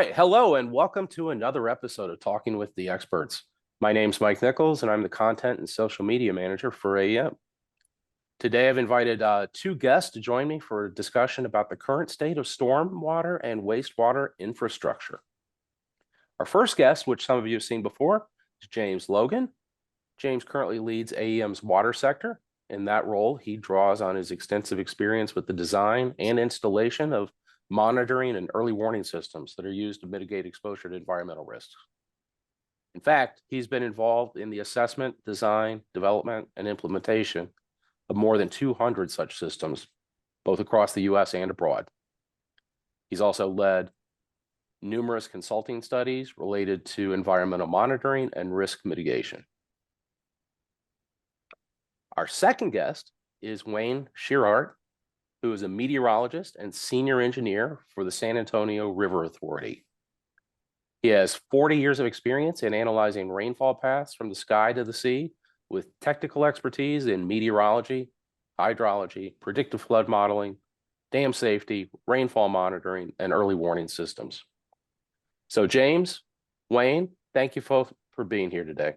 right. Hello, and welcome to another episode of Talking with the Experts. My name's Mike Nichols, and I'm the content and social media manager for AEM. Today, I've invited two guests to join me for a discussion about the current state of stormwater and wastewater infrastructure. Our first guest, which some of you have seen before, is James Logan. James currently leads AEM's water sector. In that role, he draws on his extensive experience with the design and installation of monitoring and early warning systems that are used to mitigate exposure to environmental risks. In fact, he's been involved in the assessment, design, development, and implementation of more than 200 such systems, both across the US and abroad. He's also led numerous consulting studies related to environmental monitoring and risk mitigation. Our second guest is Wayne Shearhart, who is a meteorologist and senior engineer for the San Antonio River Authority. He has 40 years of experience in analyzing rainfall paths from the sky to the sea, with technical expertise in meteorology, hydrology, predictive flood modeling, dam safety, rainfall monitoring, and early warning systems. So James, Wayne, thank you both for being here today.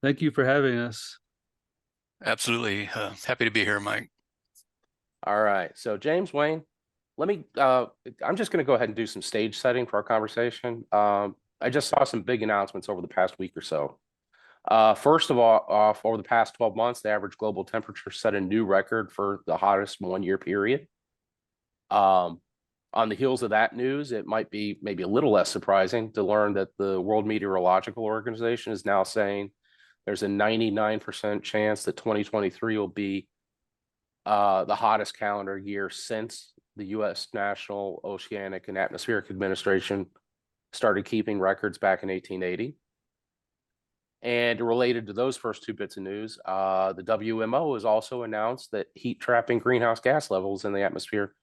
Thank you for having us. Absolutely. Happy to be here, Mike. All right. So James, Wayne, I'm just going to go ahead and do some stage setting for our conversation. I just saw some big announcements over the past week or so. First of all, over the past 12 months, the average global temperature set a new record for the hottest 1 year period. On the heels of that news, it might be maybe a little less surprising to learn that the World Meteorological Organization is now saying there's a 99% chance that 2023 will be the hottest calendar year since the U.S. National Oceanic and Atmospheric Administration started keeping records back in 1880. And related to those first two bits of news, the WMO has also announced that heat trapping greenhouse gas levels in the atmosphere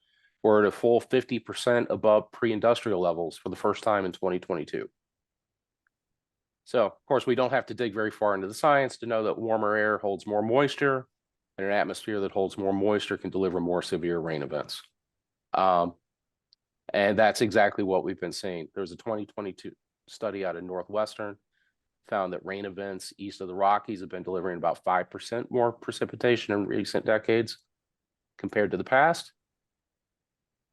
were at a full 50% above pre-industrial levels for the first time in 2022. So, of course, we don't have to dig very far into the science to know that warmer air holds more moisture, and an atmosphere that holds more moisture can deliver more severe rain events. And that's exactly what we've been seeing. There's a 2022 study out of Northwestern found that rain events east of the Rockies have been delivering about 5% more precipitation in recent decades compared to the past.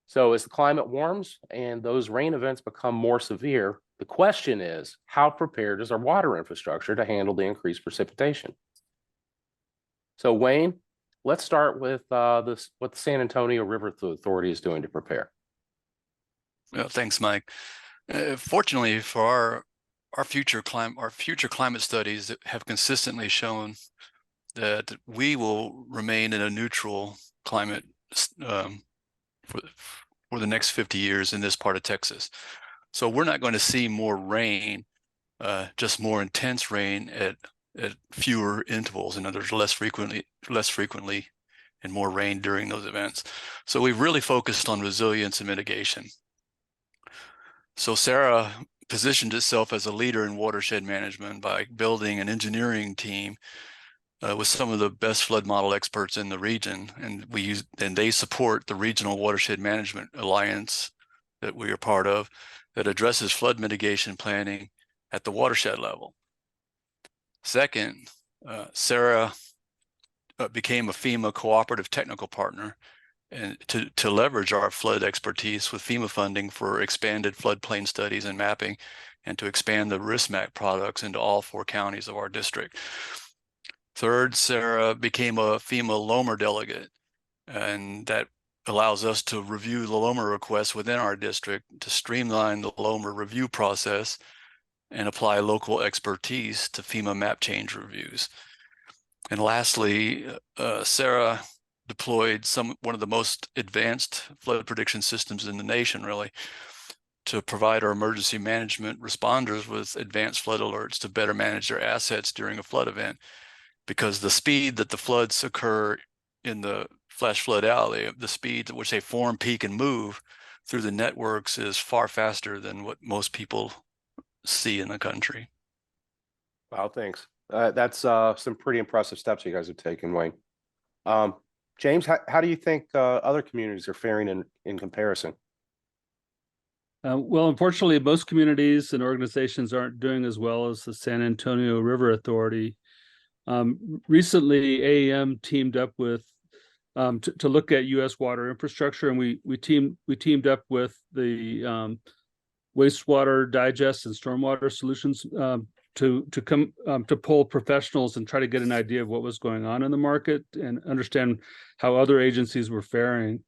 So as the climate warms and those rain events become more severe, the question is, how prepared is our water infrastructure to handle the increased precipitation? So Wayne, let's start with what the San Antonio River Authority is doing to prepare. Well, thanks, Mike. Fortunately for our future climate studies have consistently shown that we will remain in a neutral climate for the next 50 years in this part of Texas. So we're not going to see more rain, just more intense rain at fewer intervals. In other words, less frequently, and more rain during those events. So we've really focused on resilience and mitigation. So SARA positioned itself as a leader in watershed management by building an engineering team with some of the best flood model experts in the region, and they support the Regional Watershed Management Alliance that we are part of that addresses flood mitigation planning at the watershed level. Second, SARA became a FEMA cooperative technical partner and to leverage our flood expertise with FEMA funding for expanded floodplain studies and mapping, and to expand the risk map products into all 4 counties of our district. Third, SARA became a FEMA LOMR delegate, and that allows us to review the LOMR requests within our district to streamline the LOMR review process and apply local expertise to FEMA map change reviews. And lastly, SARA deployed one of the most advanced flood prediction systems in the nation, really, to provide our emergency management responders with advanced flood alerts to better manage their assets during a flood event. Because the speed that the floods occur in the flash flood alley, the speed at which they form, peak, and move through the networks is far faster than what most people see in the country. Wow, thanks. That's some pretty impressive steps you guys have taken, Wayne. James, how do you think other communities are faring in comparison? Well, unfortunately, most communities and organizations aren't doing as well as the San Antonio River Authority. Recently, AEM teamed up with to look at U.S. water infrastructure, and we teamed up with the wastewater digest and stormwater solutions to come to pull professionals and try to get an idea of what was going on in the market and understand how other agencies were faring.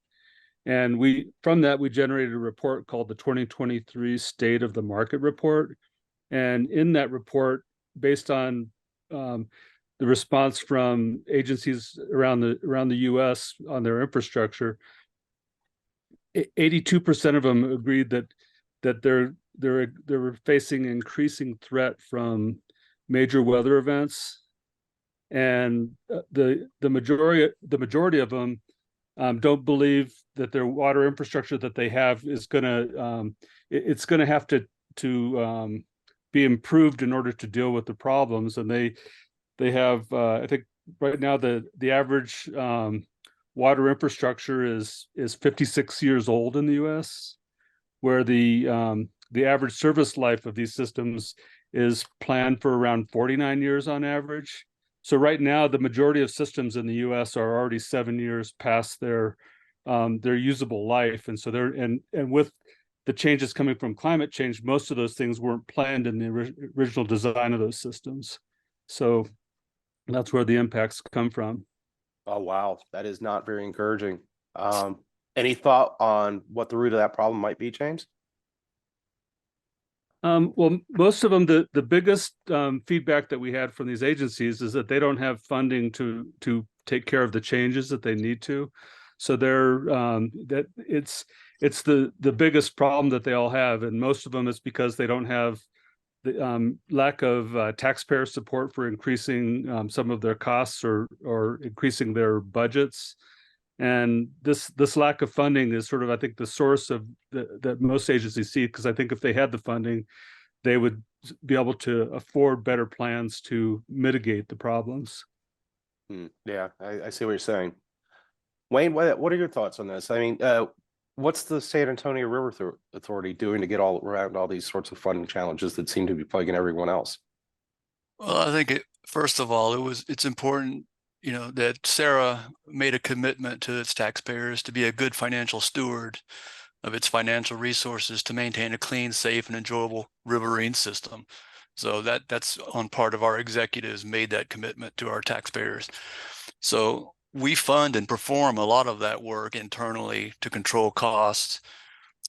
And from that we generated a report called the 2023 State of the Market Report. And in that report, based on the response from agencies around the U.S. on their infrastructure, 82% of them agreed that they're facing increasing threat from major weather events, and the majority of them don't believe that their water infrastructure that they have is it's gonna have to be improved in order to deal with the problems. And they have I think right now the average water infrastructure is 56 years old in the U.S., where the average service life of these systems is planned for around 49 years on average. So right now, the majority of systems in the U.S. are already 7 years past their usable life, and so and with the changes coming from climate change, most of those things weren't planned in the original design of those systems. So that's where the impacts come from. Oh, wow. That is not very encouraging. Any thought on what the root of that problem might be, James? Well, most of them, the biggest feedback that we had from these agencies is that they don't have funding to take care of the changes that they need to. So that it's the biggest problem that they all have, and most of them is because they don't have the lack of taxpayer support for increasing some of their costs or increasing their budgets. And this lack of funding is sort of, I think, the source of that most agencies see, because I think if they had the funding, they would be able to afford better plans to mitigate the problems. Yeah, I see what you're saying. Wayne, what are your thoughts on this? I mean, what's the San Antonio River Authority doing to get all around all these sorts of funding challenges that seem to be plaguing everyone else? Well, I think first of all, it's important, that Sarah made a commitment to its taxpayers to be a good financial steward of its financial resources to maintain a clean, safe, and enjoyable riverine system. So that's on part of our executives made that commitment to our taxpayers. So we fund and perform a lot of that work internally to control costs.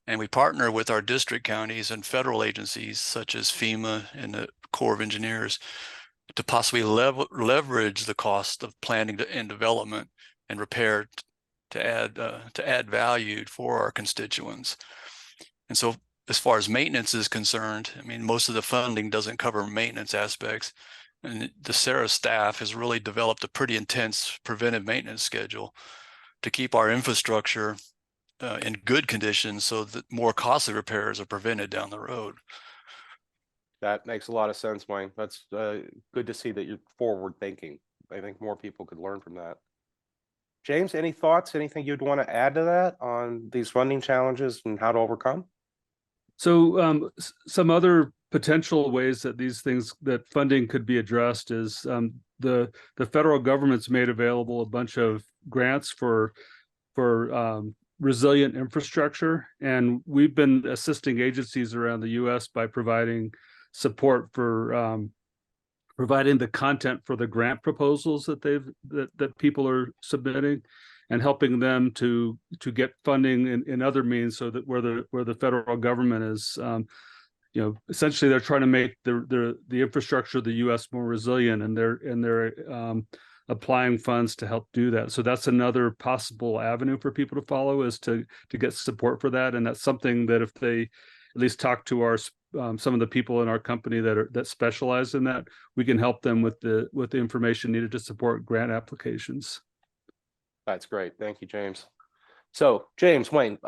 And we partner with our district counties and federal agencies such as FEMA and the Corps of Engineers to possibly leverage the cost of planning and development and repair to add value for our constituents. And so as far as maintenance is concerned, I mean, most of the funding doesn't cover maintenance aspects. And the Sarah staff has really developed a pretty intense preventive maintenance schedule to keep our infrastructure in good condition so that more costly repairs are prevented down the road. That makes a lot of sense, Wayne. That's good to see that you're forward thinking. I think more people could learn from that. James, any thoughts, anything you'd want to add to that on these funding challenges and how to overcome? So some other potential ways that funding could be addressed is the federal government's made available a bunch of grants for resilient infrastructure, and we've been assisting agencies around the U.S. by providing support for providing the content for the grant proposals that people are submitting, and helping them to get funding in other means, so that where the federal government is, essentially they're trying to make the infrastructure of the U.S. more resilient, and they're applying funds to help do that. So that's another possible avenue for people to follow, is to get support for that. And that's something that if they at least talk to some of the people in our company that specialize in that, we can help them with the information needed to support grant applications. That's great. Thank you, James. So, James, Wayne,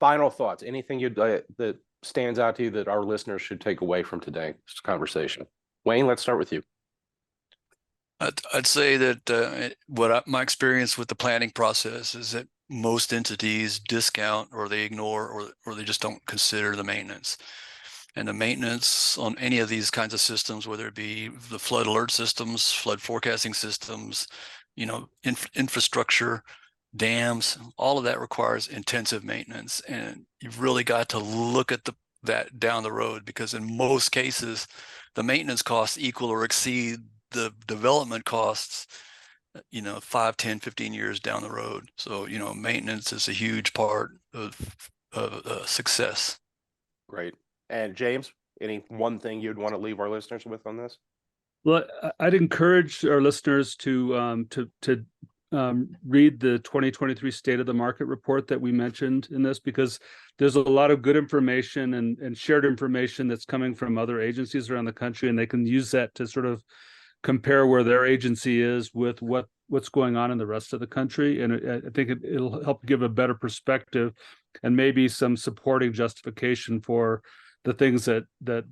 final thoughts, anything that stands out to you that our listeners should take away from today's conversation? Wayne, let's start with you. I'd say that my experience with the planning process is that most entities discount, or they ignore, or they just don't consider the maintenance. And the maintenance on any of these kinds of systems, whether it be the flood alert systems, flood forecasting systems, you know, infrastructure, dams, all of that requires intensive maintenance. And you've really got to look at that down the road, because in most cases, the maintenance costs equal or exceed the development costs, you know, 5, 10, 15 years down the road. So, you know, maintenance is a huge part of success. Great. And James, any one thing you'd want to leave our listeners with on this? Well, I'd encourage our listeners to read the 2023 State of the Market report that we mentioned in this, because there's a lot of good information and shared information that's coming from other agencies around the country, and they can use that to sort of compare where their agency is with what's going on in the rest of the country. And I think it'll help give a better perspective and maybe some supporting justification for the things that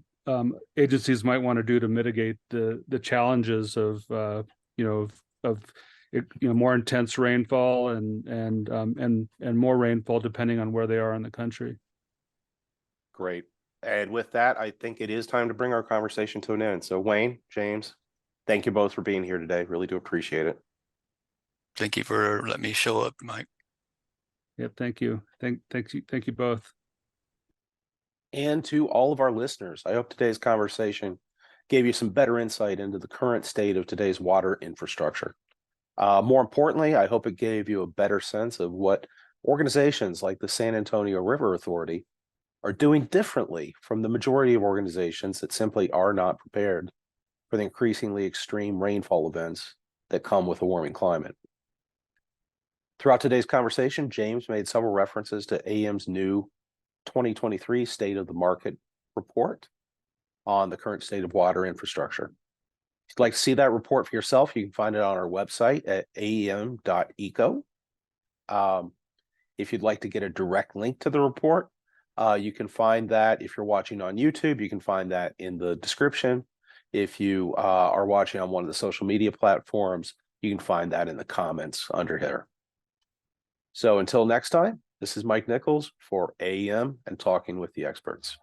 agencies might want to do to mitigate the challenges of more intense rainfall and more rainfall depending on where they are in the country. Great. And with that, I think it is time to bring our conversation to an end. So Wayne, James, thank you both for being here today. Really do appreciate it. Thank you for letting me show up, Mike. Yep, thank you. Thank you both. And to all of our listeners, I hope today's conversation gave you some better insight into the current state of today's water infrastructure. More importantly, I hope it gave you a better sense of what organizations like the San Antonio River Authority are doing differently from the majority of organizations that simply are not prepared for the increasingly extreme rainfall events that come with a warming climate. Throughout today's conversation, James made several references to AEM's new 2023 State of the Market report on the current state of water infrastructure. If you'd like to see that report for yourself, you can find it on our website at aem.eco. If you'd like to get a direct link to the report, you can find that if you're watching on YouTube, you can find that in the description. If you are watching on one of the social media platforms, you can find that in the comments under here. So until next time, this is Mike Nichols for AEM and Talking with the Experts.